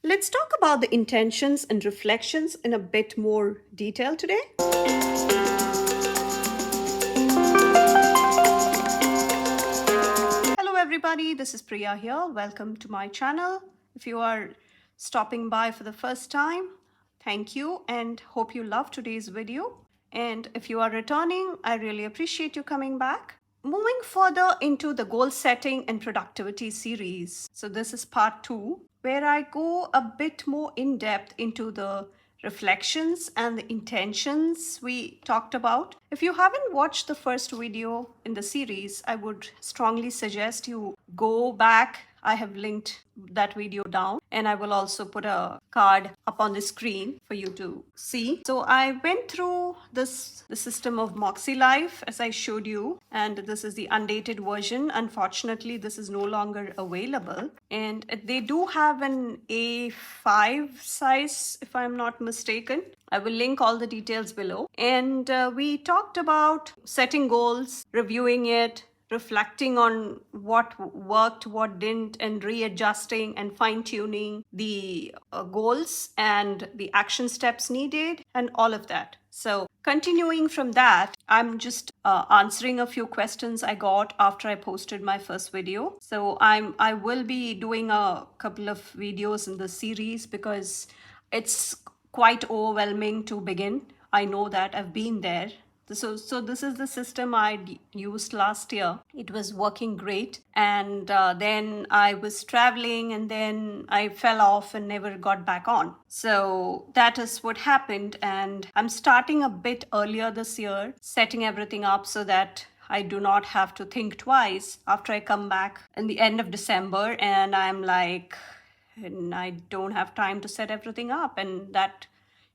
Let's talk about the intentions and reflections in a bit more detail today. Hello, everybody. This is Priya here. Welcome to my channel. If you are stopping by for the first time, thank you and hope you love today's video. And if you are returning, I really appreciate you coming back. Moving further into the goal setting and productivity series. So this is part 2, where I go a bit more in depth into the reflections and the intentions we talked about. If you haven't watched the first video in the series, I would strongly suggest you go back. I have linked that video down and I will also put a card up on the screen for you to see. So I went through the system of Moxie Life as I showed you, and this is the undated version. Unfortunately, this is no longer available, and they do have an A5 size if I'm not mistaken. I will link all the details below. And we talked about setting goals, reviewing it, reflecting on what worked, what didn't, and readjusting and fine-tuning the goals and the action steps needed and all of that. So continuing from that, I'm just answering a few questions I got after I posted my first video. So I will be doing a couple of videos in the series because it's quite overwhelming to begin. I know that I've been there. So this is the system I used last year. It was working great. And then I was traveling and then I fell off and never got back on. So that is what happened. And I'm starting a bit earlier this year, setting everything up so that I do not have to think twice after I come back in the end of December. And I'm like, and I don't have time to set everything up. And that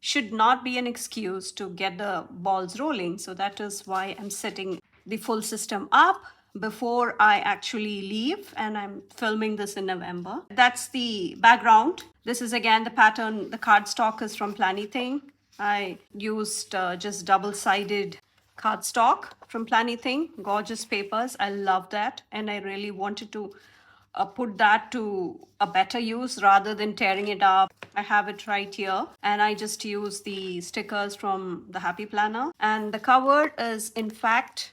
should not be an excuse to get the balls rolling. So that is why I'm setting the full system up before I actually leave, and I'm filming this in November. That's the background. This is again the pattern. The cardstock is from Planything. I used just double-sided cardstock from Planything. Gorgeous papers. I love that, and I really wanted to put that to a better use rather than tearing it up. I have it right here, and I just use the stickers from the Happy Planner. And the cover is in fact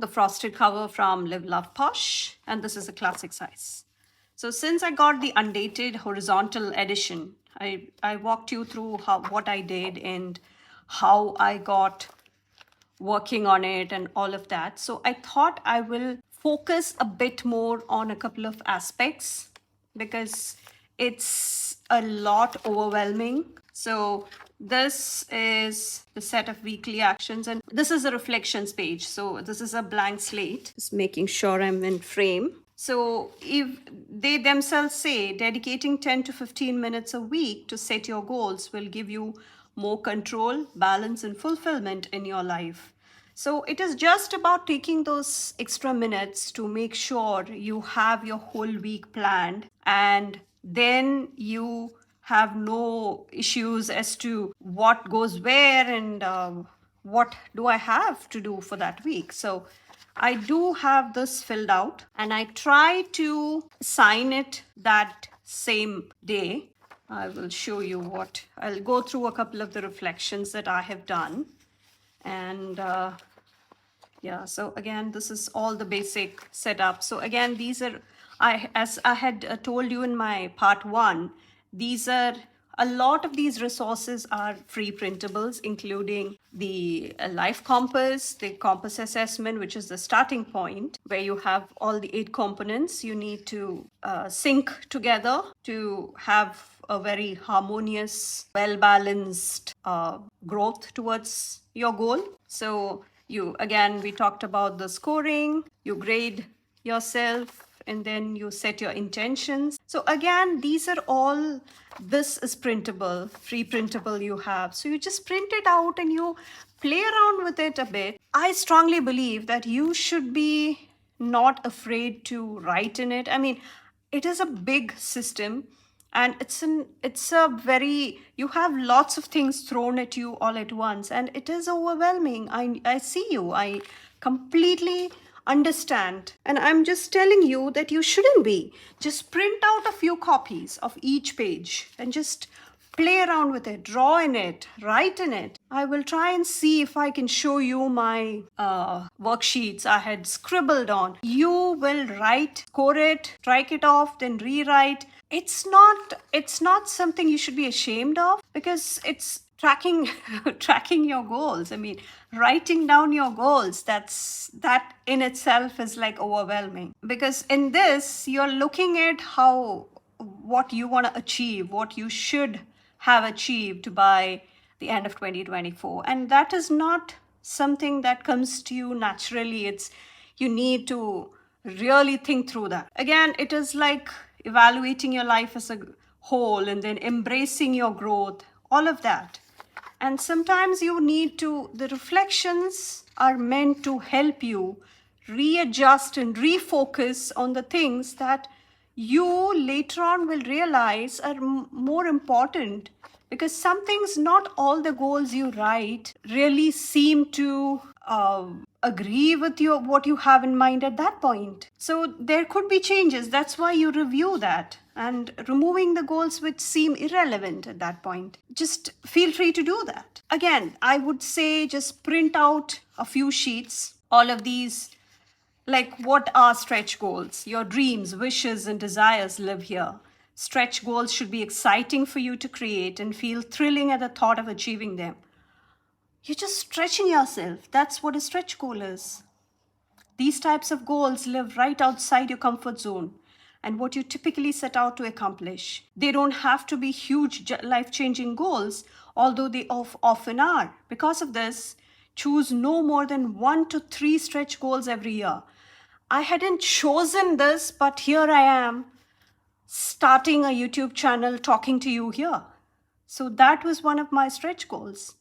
the frosted cover from Live Love Posh, and this is a classic size. So since I got the undated horizontal edition, I walked you through what I did and how I got working on it and all of that. So I thought I will focus a bit more on a couple of aspects because it's a lot overwhelming. So this is the set of weekly actions, and this is a reflections page. So this is a blank slate. Just making sure I'm in frame. So if they themselves say dedicating 10 to 15 minutes a week to set your goals will give you more control, balance, and fulfillment in your life. So it is just about taking those extra minutes to make sure you have your whole week planned, and then you have no issues as to what goes where and what do I have to do for that week. So I do have this filled out, and I try to sign it that same day. I will show you what I'll go through a couple of the reflections that I have done. And yeah, so again, this is all the basic setup. So again, these are, as I had told you in my part 1, these are, a lot of these resources are free printables, including the life compass, the compass assessment, which is the starting point, where you have all the 8 components you need to sync together to have a very harmonious, well-balanced growth towards your goal. So we talked about the scoring, you grade yourself, and then you set your intentions. So again, these are all, this is printable, free printable you have. So you just print it out and you play around with it a bit. I strongly believe that you should be not afraid to write in it. I mean, it is a big system, and it's a very, you have lots of things thrown at you all at once, and it is overwhelming. I see you. I completely understand. And I'm just telling you that you shouldn't be. Just print out a few copies of each page and just play around with it, draw in it, write in it. I will try and see if I can show you my worksheets I had scribbled on. You will write, score it, strike it off, then rewrite. It's not something you should be ashamed of, because it's tracking your goals. I mean, writing down your goals, that in itself is like overwhelming, because in this you're looking at what you want to achieve, what you should have achieved by the end of 2024, and that is not something that comes to you naturally. It's you need to really think through that. Again, it is like evaluating your life as a whole and then embracing your growth, all of that. And sometimes you need to, the reflections are meant to help you readjust and refocus on the things that you later on will realize are more important, because some things, not all the goals you write really seem to agree with what you have in mind at that point. So there could be changes. That's why you review that and removing the goals which seem irrelevant at that point. Just feel free to do that. Again, I would say just print out a few sheets, all of these. Like, what are stretch goals? Your dreams, wishes, and desires live here. Stretch goals should be exciting for you to create and feel thrilling at the thought of achieving them. You're just stretching yourself. That's what a stretch goal is. These types of goals live right outside your comfort zone and what you typically set out to accomplish. They don't have to be huge, life-changing goals, although they often are. Because of this, choose no more than 1 to 3 stretch goals every year. I hadn't chosen this, but here I am, starting a YouTube channel, talking to you here. So that was one of my stretch goals.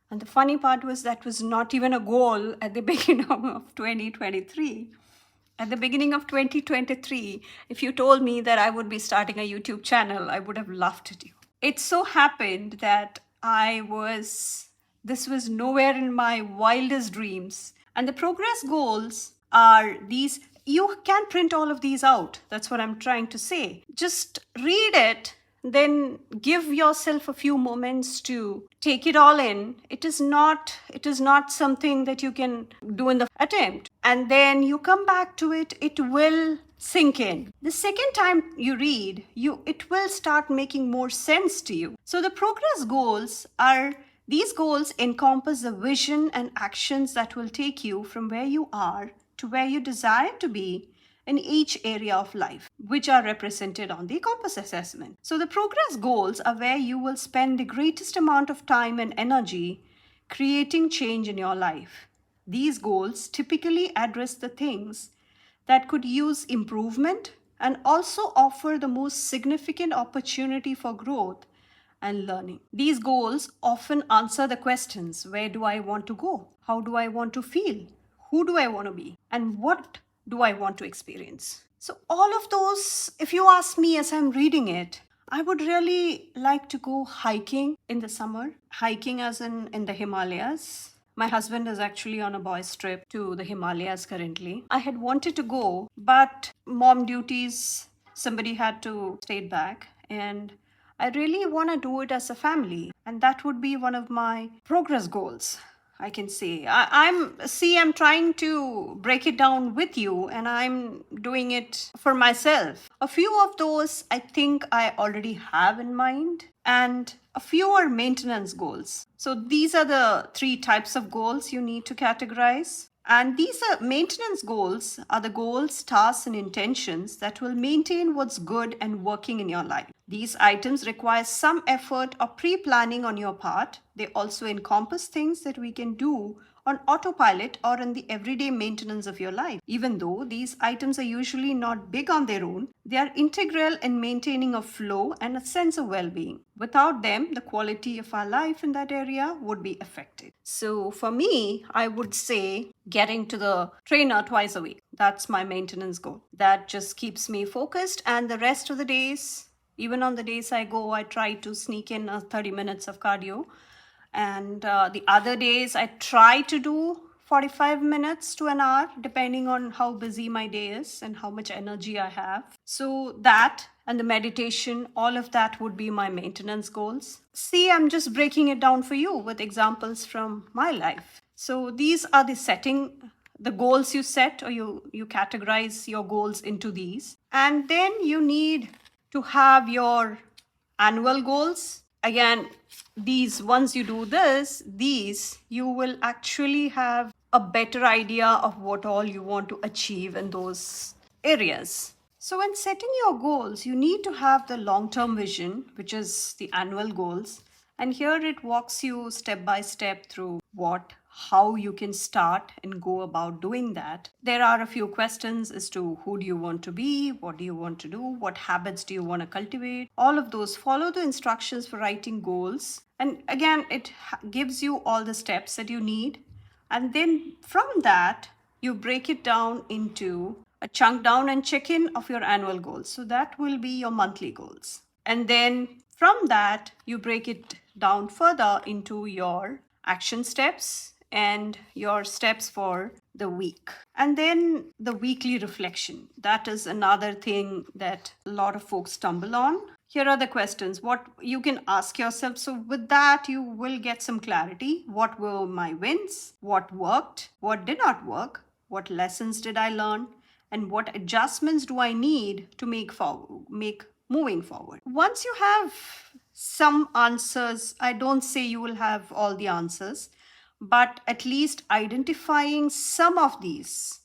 And the funny part was that was not even a goal at the beginning of 2023. At the beginning of 2023, if you told me that I would be starting a YouTube channel, I would have laughed at you. It so happened that this was nowhere in my wildest dreams. And the progress goals are these. You can print all of these out. That's what I'm trying to say. Just read it, then give yourself a few moments to take it all in. It is not something that you can do in the attempt. And then you come back to it, it will sink in. The second time you read, it will start making more sense to you. So the progress goals these goals encompass the vision and actions that will take you from where you are to where you desire to be in each area of life, which are represented on the compass assessment. So the progress goals are where you will spend the greatest amount of time and energy creating change in your life. These goals typically address the things that could use improvement and also offer the most significant opportunity for growth and learning. These goals often answer the questions: where do I want to go? How do I want to feel? Who do I want to be? And what do I want to experience? So all of those, if you ask me as I'm reading it, I would really like to go hiking in the summer. Hiking as in the Himalayas. My husband is actually on a boys' trip to the Himalayas currently. I had wanted to go, but mom duties, somebody had to stay back. And I really want to do it as a family. And that would be one of my progress goals, I can say. I'm trying to break it down with you, and I'm doing it for myself. A few of those I think I already have in mind, and a few are maintenance goals. So these are the 3 types of goals you need to categorize. And these are maintenance goals are the goals, tasks, and intentions that will maintain what's good and working in your life. These items require some effort or pre-planning on your part. They also encompass things that we can do on autopilot or in the everyday maintenance of your life. Even though these items are usually not big on their own, they are integral in maintaining a flow and a sense of well-being. Without them, the quality of our life in that area would be affected. So for me, I would say getting to the trainer twice a week. That's my maintenance goal. That just keeps me focused, and the rest of the days, even on the days I go, I try to sneak in 30 minutes of cardio. And the other days, I try to do 45 minutes to an hour, depending on how busy my day is and how much energy I have. So that and the meditation, all of that would be my maintenance goals. See, I'm just breaking it down for you with examples from my life. So these are the goals you set, or you categorize your goals into these. And then you need to have your annual goals. Again, these, once you do these, you will actually have a better idea of what all you want to achieve in those areas. So when setting your goals, you need to have the long-term vision, which is the annual goals. And here it walks you step by step through how you can start and go about doing that. There are a few questions as to who do you want to be, what do you want to do, what habits do you want to cultivate. All of those, follow the instructions for writing goals. And again, it gives you all the steps that you need. And then from that, you break it down into a chunk down and check in of your annual goals. So that will be your monthly goals. And then from that, you break it down further into your action steps and your steps for the week. And then the weekly reflection. That is another thing that a lot of folks stumble on. Here are the questions what you can ask yourself. So with that, you will get some clarity. What were my wins? What worked? What did not work? What lessons did I learn? And what adjustments do I need to make moving forward? Once you have some answers, I don't say you will have all the answers, but at least identifying some of these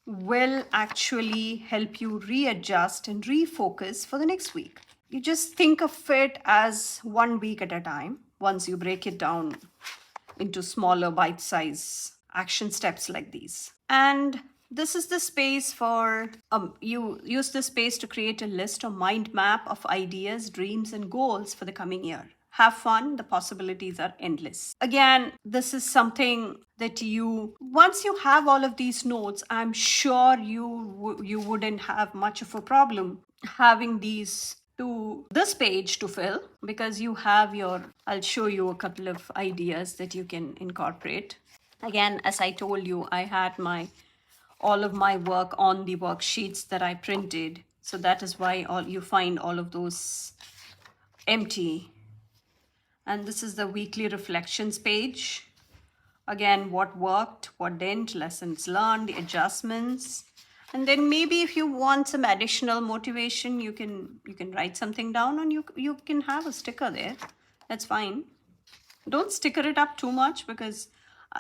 will actually help you readjust and refocus for the next week. You just think of it as 1 week at a time. Once you break it down into smaller bite-size action steps like these. And this is the space for, you use this space to create a list or mind map of ideas, dreams, and goals for the coming year. Have fun, the possibilities are endless. Again, this is something that once you have all of these notes, I'm sure you wouldn't have much of a problem having this page to fill, because you have I'll show you a couple of ideas that you can incorporate. Again, as I told you, I had all of my work on the worksheets that I printed. So that is why you find all of those empty. And this is the weekly reflections page. Again, what worked, what didn't, lessons learned, the adjustments. And then maybe if you want some additional motivation, you can write something down, and you can have a sticker there. That's fine. Don't sticker it up too much, because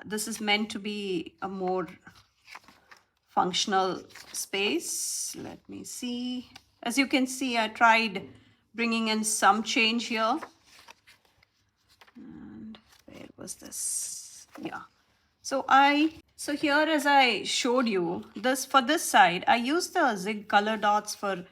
this is meant to be a more functional space. Let me see. As you can see, I tried bringing in some change here. And where was this? Yeah. So here, as I showed you, for this side, I used the zig color dots for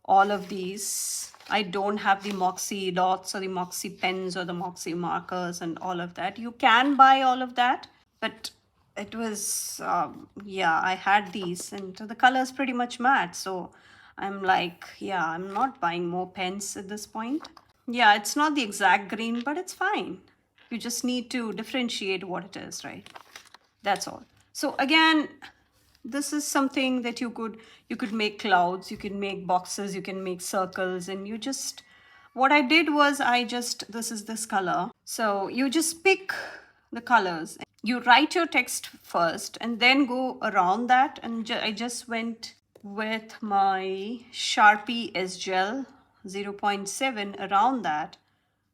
all of these. I don't have the Moxie dots or the Moxie pens or the Moxie markers and all of that. You can buy all of that, but it was, I had these, and the color is pretty much matte. So I'm like, I'm not buying more pens at this point. Yeah, it's not the exact green, but it's fine. You just need to differentiate what it is, right? That's all. So again, this is something that you could make clouds, you can make boxes, you can make circles, and what I did was this is this color. So you just pick the colors. You write your text first and then go around that. And I just went with my Sharpie S Gel 0.7 around that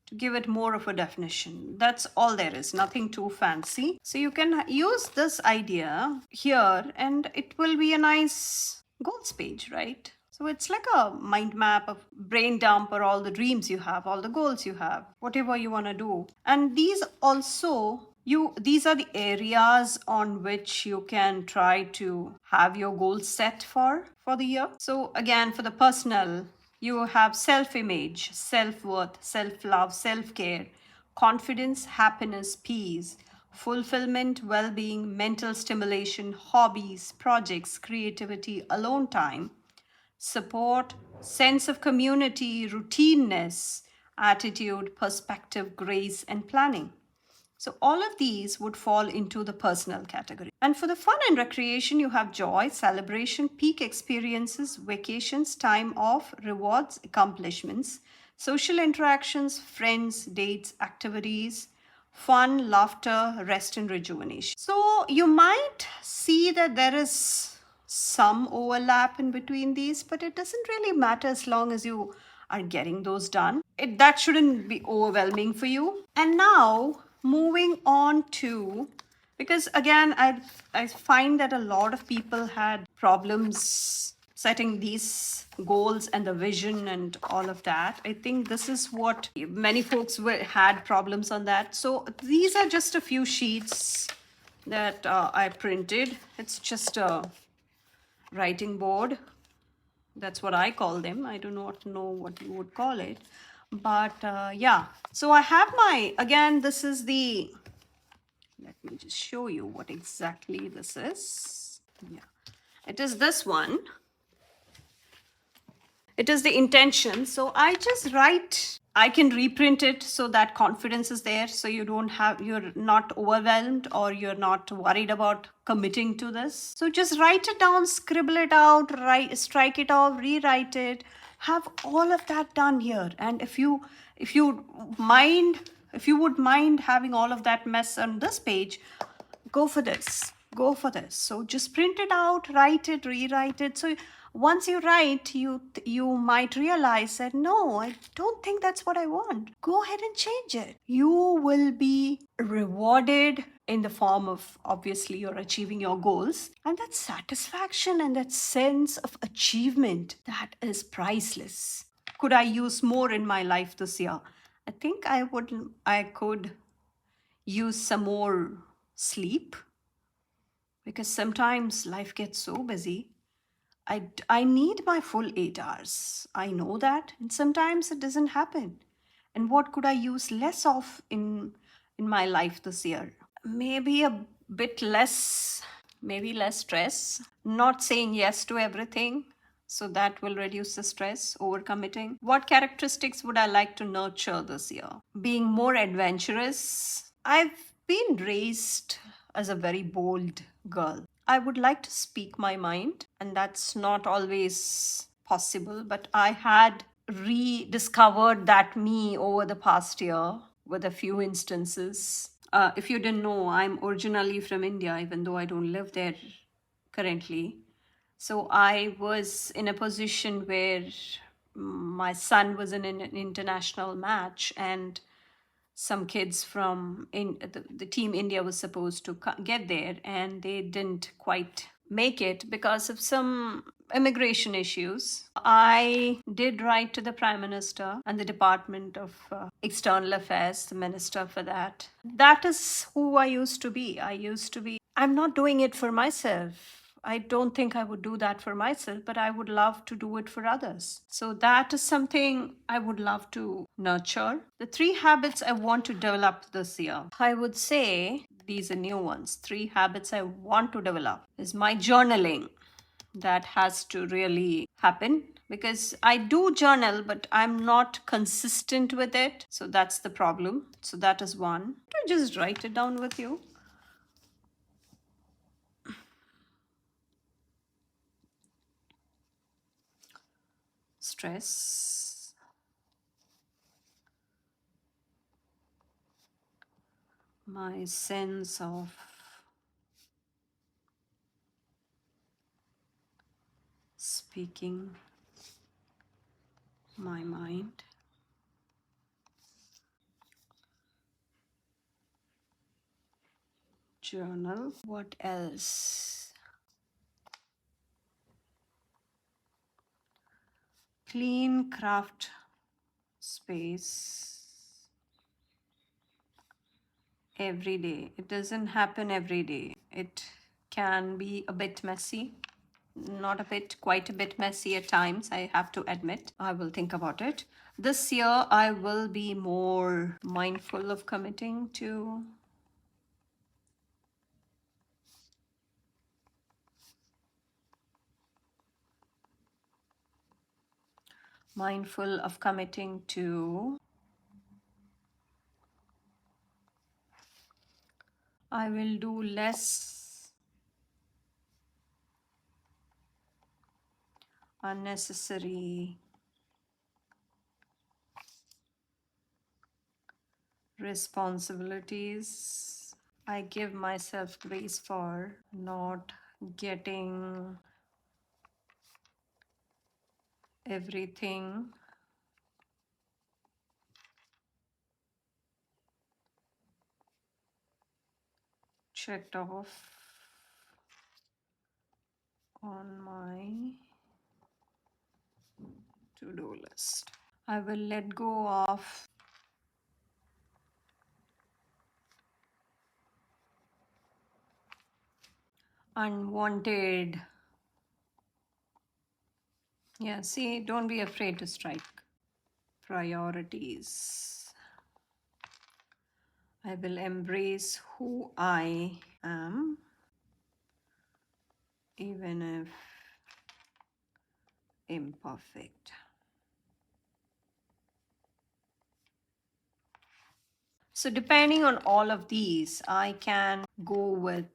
to give it more of a definition. That's all there is, nothing too fancy. So you can use this idea here, and it will be a nice goals page, right? So it's like a mind map, of brain dump, or all the dreams you have, all the goals you have, whatever you want to do. And these are the areas on which you can try to have your goals set for the year. So again, for the personal, you have self-image, self-worth, self-love, self-care, confidence, happiness, peace, fulfillment, well-being, mental stimulation, hobbies, projects, creativity, alone time, support, sense of community, routineness, attitude, perspective, grace, and planning. So all of these would fall into the personal category. And for the fun and recreation, you have joy, celebration, peak experiences, vacations, time off, rewards, accomplishments, social interactions, friends, dates, activities, fun, laughter, rest, and rejuvenation. So you might see that there is some overlap in between these, but it doesn't really matter as long as you are getting those done. That shouldn't be overwhelming for you. And now moving on to, because again, I find that a lot of people had problems setting these goals and the vision and all of that. I think this is what many folks had problems on that. So these are just a few sheets that I printed. It's just a writing board. That's what I call them. I do not know what you would call it. But yeah, so I have my, again, this is the, let me just show you what exactly this is. Yeah, it is this one. It is the intention. So I just write, I can reprint it so that confidence is there. So you don't have, you're not overwhelmed or you're not worried about committing to this. So just write it down, scribble it out, write, strike it off, rewrite it, have all of that done here. And if you would mind having all of that mess on this page, go for this, go for this. So just print it out, write it, rewrite it. So once you write, you might realize that no, I don't think that's what I want. Go ahead and change it. You will be rewarded in the form of, obviously, you're achieving your goals, and that satisfaction and that sense of achievement, that is priceless. Could I use more in my life this year? I think I could use some more sleep, because sometimes life gets so busy. I need my full 8 hours. I know that. And sometimes it doesn't happen. And what could I use less of in my life this year? Maybe a bit less, maybe less stress, not saying yes to everything. So that will reduce the stress, overcommitting. What characteristics would I like to nurture this year? Being more adventurous. I've been raised as a very bold girl. I would like to speak my mind, and that's not always possible, but I had rediscovered that me over the past year with a few instances. If you didn't know, I'm originally from India, even though I don't live there currently. So I was in a position where my son was in an international match, and some kids from the team India was supposed to get there, and they didn't quite make it because of some immigration issues. I did write to the Prime Minister and the Department of External Affairs, the minister for that. That is who I used to be. I'm not doing it for myself. I don't think I would do that for myself, but I would love to do it for others. So that is something I would love to nurture. The 3 habits I want to develop this year, I would say these are new ones. 3 habits I want to develop is my journaling. That has to really happen, because I do journal, but I'm not consistent with it. So that's the problem. So that is one. To just write it down with you. Stress, my sense of speaking my mind, journal. What else? Clean craft space every day. It doesn't happen every day. It can be a bit messy. Not a bit, quite a bit messy at times, I have to admit. I will think about it. This year, I will be more mindful of committing to I will do less unnecessary responsibilities. I give myself grace for not getting everything checked off on my to-do list. I will let go of unwanted. Yeah, see, don't be afraid to strike priorities. I will embrace who I am, even if imperfect. So depending on all of these, I can go with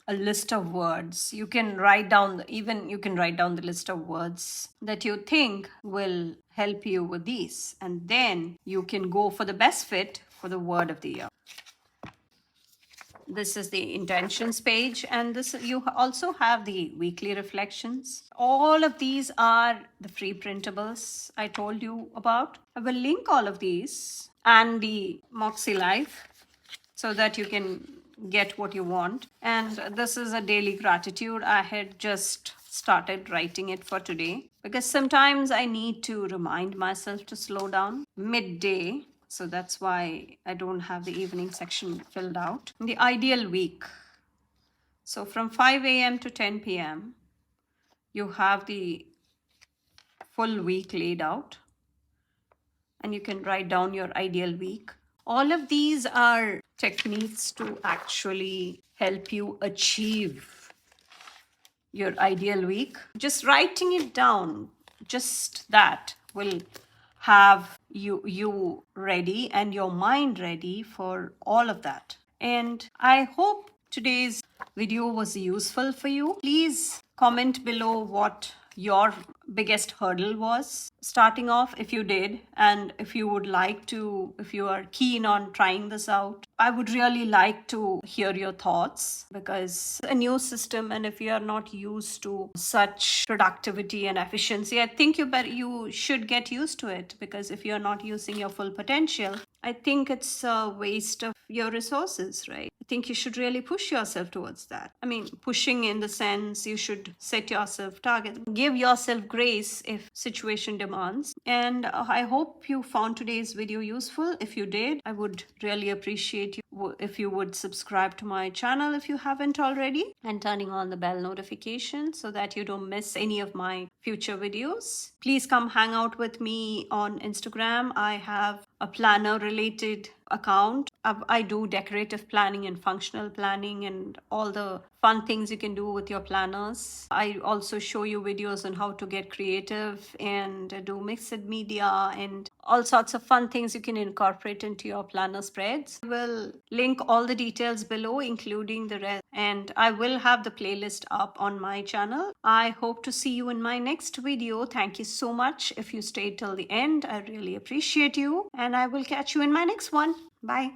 a list of words. You can write down, even you can write down the list of words that you think will help you with these. And then you can go for the best fit for the word of the year. This is the intentions page, and this you also have the weekly reflections. All of these are the free printables I told you about. I will link all of these and the Moxie Life so that you can get what you want. And this is a daily gratitude. I had just started writing it for today because sometimes I need to remind myself to slow down midday. So that's why I don't have the evening section filled out. The ideal week. So from 5 a.m. to 10 p.m., you have the full week laid out, and you can write down your ideal week. All of these are techniques to actually help you achieve your ideal week. Just writing it down, just that will have you ready and your mind ready for all of that. And I hope today's video was useful for you. Please comment below what your biggest hurdle was starting off, if you did, and if you would like to, if you are keen on trying this out. I would really like to hear your thoughts because it's a new system, and if you are not used to such productivity and efficiency, I think you should get used to it, because if you're not using your full potential, I think it's a waste of your resources, right? I think you should really push yourself towards that. I mean, pushing in the sense you should set yourself targets, give yourself grace if situation demands. And I hope you found today's video useful. If you did, I would really appreciate you if you would subscribe to my channel if you haven't already, and turning on the bell notification so that you don't miss any of my future videos. Please come hang out with me on Instagram. I have a planner related account. I do decorative planning and functional planning and all the fun things you can do with your planners. I also show you videos on how to get creative and do mixed media and all sorts of fun things you can incorporate into your planner spreads. I will link all the details below, including the rest, and I will have the playlist up on my channel. I hope to see you in my next video. Thank you so much if you stayed till the end. I really appreciate you, and I will catch you in my next one. Bye.